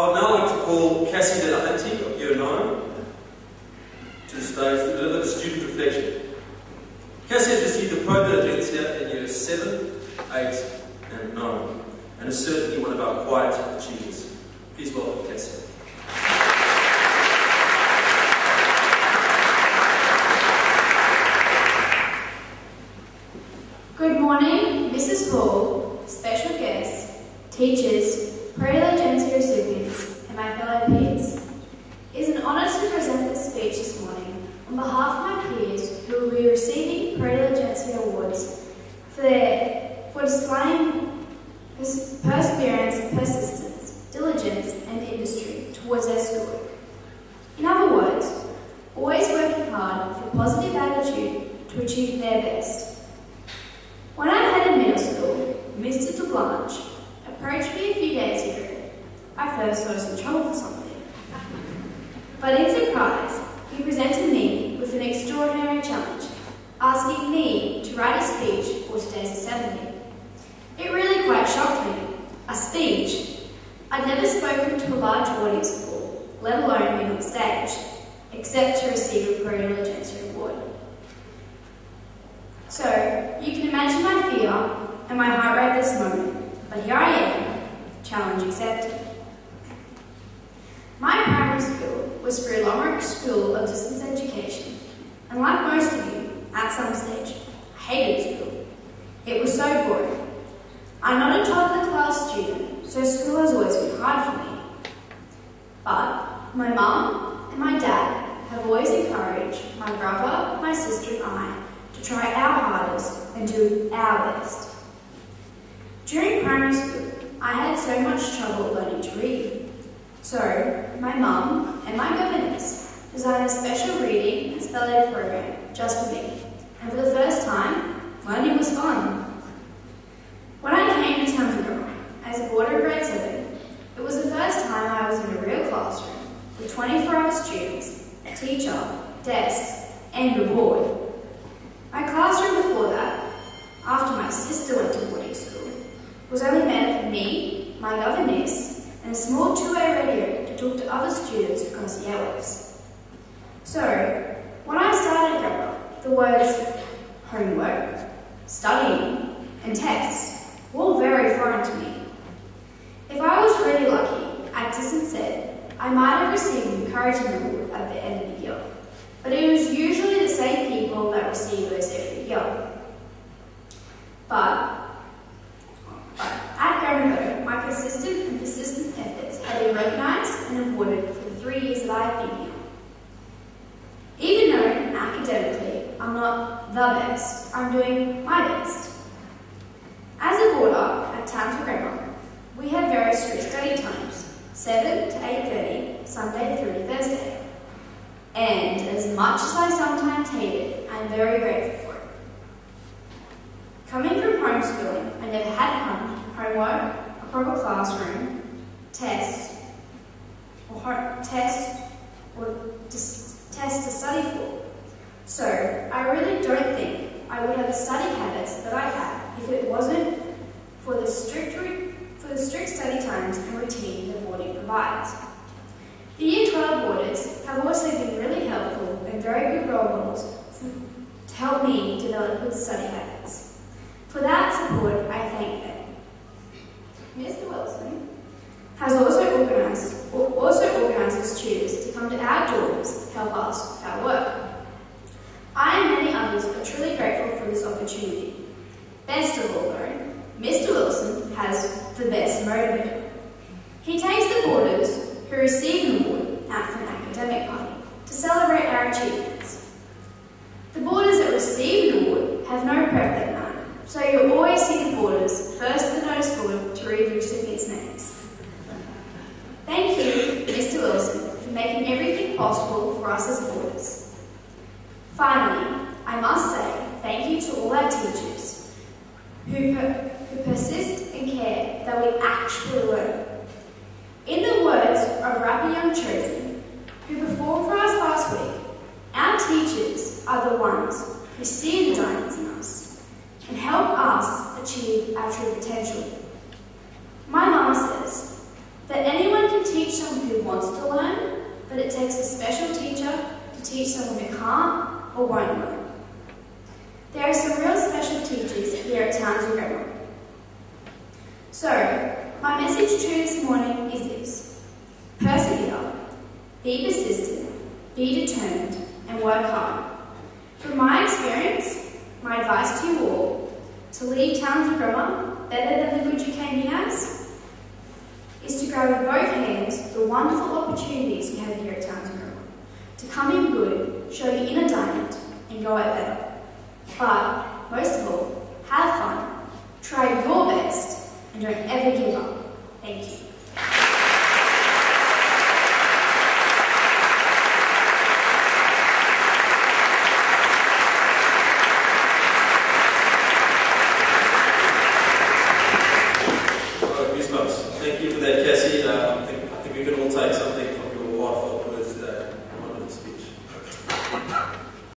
I would now like to call Cassy Delahunty of Year 9 to the stage to deliver the student reflection. Cassy has received the Pro Diligentia in Years 7, 8 and 9 and is certainly one of our quiet achievers. Please welcome Cassy. Good morning, Mrs. Hall, special guests, teachers, Pro Diligentia recipients, and my fellow peers. It is an honour to present this speech this morning on behalf of my peers who will be receiving Pro Diligentia awards for displaying perseverance, persistence, diligence, and industry towards their schoolwork. In other words, always working hard with a positive attitude to achieve their best. When I headed middle school, Mr. Delahunty approached me a few days ago. I first thought I was in trouble for something. But in surprise, he presented me with an extraordinary challenge, asking me to write a speech for today's assembly. It really quite shocked me. A speech? I'd never spoken to a large audience before, let alone been on stage, except to receive a Pro Diligentia award. So, you can imagine my fear and my heart rate this moment, but here I am, challenge accepted. My primary school was for a Longrick School of Distance Education, and like most of you, at some stage, I hated school. It was so boring. I'm not a top of the class student, so school has always been hard for me. But my mum and my dad have always encouraged my brother, my sister and I to try our hardest and do our best. During primary school, I had so much trouble learning to read. So, my mum and my governess designed a special reading and spelling program just for me. And for the first time, learning was fun. When I came to town to Delahunty as a boarder in grade 7, it was the first time I was in a real classroom with 24 other students, a teacher, desks, and a board. My classroom before that, after my sister went to boarding school, was only made up of me, my governess, and a small two-way radio to talk to other students across the airwaves. So, when I started growing up, the words homework, studying, and tests were all very foreign to me. If I was really lucky, at Distance Ed, I might have received an encouragement award at the end of the year. But it was usually the same people that receive those every year. But at Delahunty, my consistent and persistent efforts have been recognised and awarded for the 3 years that I've been here. Even though academically I'm not the best, I'm doing my best. As a boarder at Townsville Grammar, we have very strict study times, 7 to 8:30, Sunday through to Thursday. And as much as I sometimes hate it, I'm very grateful for it. Coming from homeschooling, I never had homework, a proper classroom, tests to study for. So I really don't think I would have the study habits that I have if it wasn't for the strict study times and routine that boarding provides. The Year 12 boarders have also been really helpful and very good role models to help me develop good study habits. For that support, I thank them. Mr. Wilson has also organised his tutors to come to our dorms to help us with our work. I and many others are truly grateful for this opportunity. Best of all though, Mr. Wilson has the best motivator. He takes the boarders who receive an award out for an academic party to celebrate our achievements. The boarders that receive an award have no prep that night, so you'll always see the boarders first in the notice board to read the recipients' names. Thank you, Mr. Wilson, for making everything possible for us as boarders. Finally, I must say thank you to all our teachers who persist and care that we actually learn. In the words of rapper Young Chosen, who performed for us last week, our teachers are the ones who see the diamonds in us and help us achieve our true potential. My mum says, that anyone can teach someone who wants to learn, but it takes a special teacher to teach someone who can't or won't learn. There are some real special teachers here at Townsville Grammar. So, my message to you this morning is this: persevere, be persistent, be determined, and work hard. From my experience, my advice to you all, to leave Townsville Grammar better than the good you came in as, is to grab with both hands the wonderful opportunities you have here at Townsville Grammar, to come in good, show your inner diamond, and go out better. But, most of all, have fun, try your best, and don't ever give up. Thank you. Goosebumps. Thank you for that, Cassie. I think we can all take something